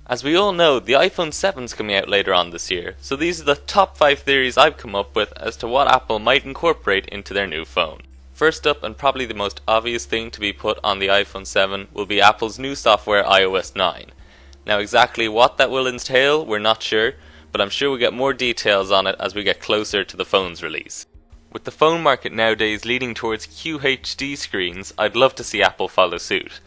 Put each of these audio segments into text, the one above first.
As we all know, the iPhone 7 is coming out later on this year, so these are the top 5 theories I've come up with as to what Apple might incorporate into their new phone. First up, and probably the most obvious thing to be put on the iPhone 7, will be Apple's new software iOS 9. Now exactly what that will entail, we're not sure, but I'm sure we'll get more details on it as we get closer to the phone's release. With the phone market nowadays leading towards QHD screens, I'd love to see Apple follow suit.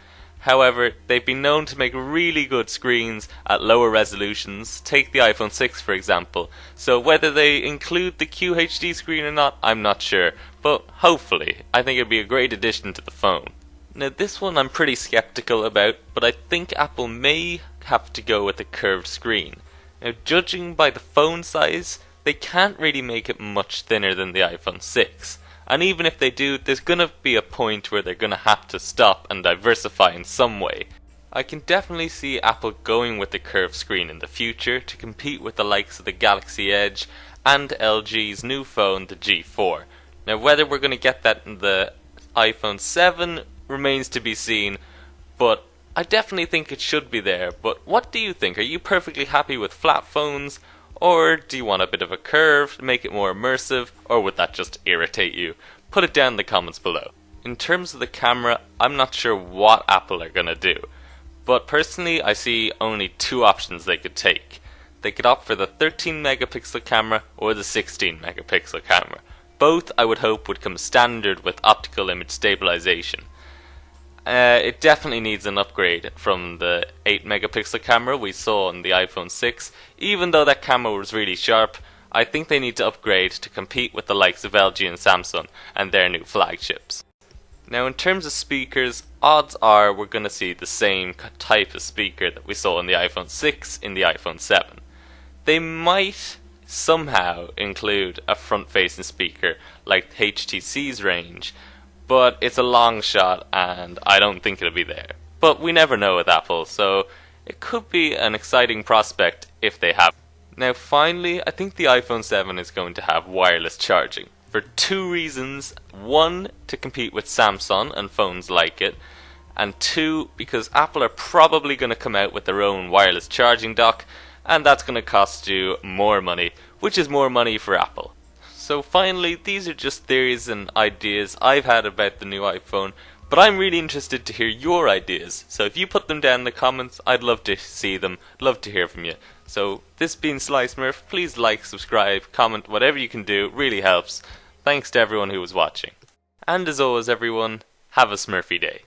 However, they've been known to make really good screens at lower resolutions. Take the iPhone 6 for example, so whether they include the QHD screen or not, I'm not sure, but hopefully, I think it'd be a great addition to the phone. Now this one I'm pretty skeptical about, but I think Apple may have to go with a curved screen. Now judging by the phone size, they can't really make it much thinner than the iPhone 6. And even if they do, there's gonna be a point where they're gonna have to stop and diversify in some way. I can definitely see Apple going with the curved screen in the future to compete with the likes of the Galaxy Edge and LG's new phone, the G4. Now whether we're gonna get that in the iPhone 7 remains to be seen, but I definitely think it should be there. But what do you think? Are you perfectly happy with flat phones? Or do you want a bit of a curve to make it more immersive, or would that just irritate you? Put it down in the comments below. In terms of the camera, I'm not sure what Apple are gonna do, but personally I see only two options they could take. They could opt for the 13 megapixel camera or the 16 megapixel camera. Both I would hope would come standard with optical image stabilization. It definitely needs an upgrade from the 8 megapixel camera we saw on the iPhone 6. Even though that camera was really sharp, I think they need to upgrade to compete with the likes of LG and Samsung and their new flagships. Now in terms of speakers, odds are we're going to see the same type of speaker that we saw in the iPhone 6 in the iPhone 7. They might somehow include a front-facing speaker like HTC's range, but it's a long shot and I don't think it'll be there. But we never know with Apple, so it could be an exciting prospect if they have. Now finally, I think the iPhone 7 is going to have wireless charging. For two reasons. One, to compete with Samsung and phones like it. And two, because Apple are probably going to come out with their own wireless charging dock, and that's going to cost you more money, which is more money for Apple. So finally, these are just theories and ideas I've had about the new iPhone, but I'm really interested to hear your ideas. So if you put them down in the comments, I'd love to see them, love to hear from you. So this being Sly Smurf, please like, subscribe, comment, whatever you can do, really helps. Thanks to everyone who was watching. And as always everyone, have a Smurfy day.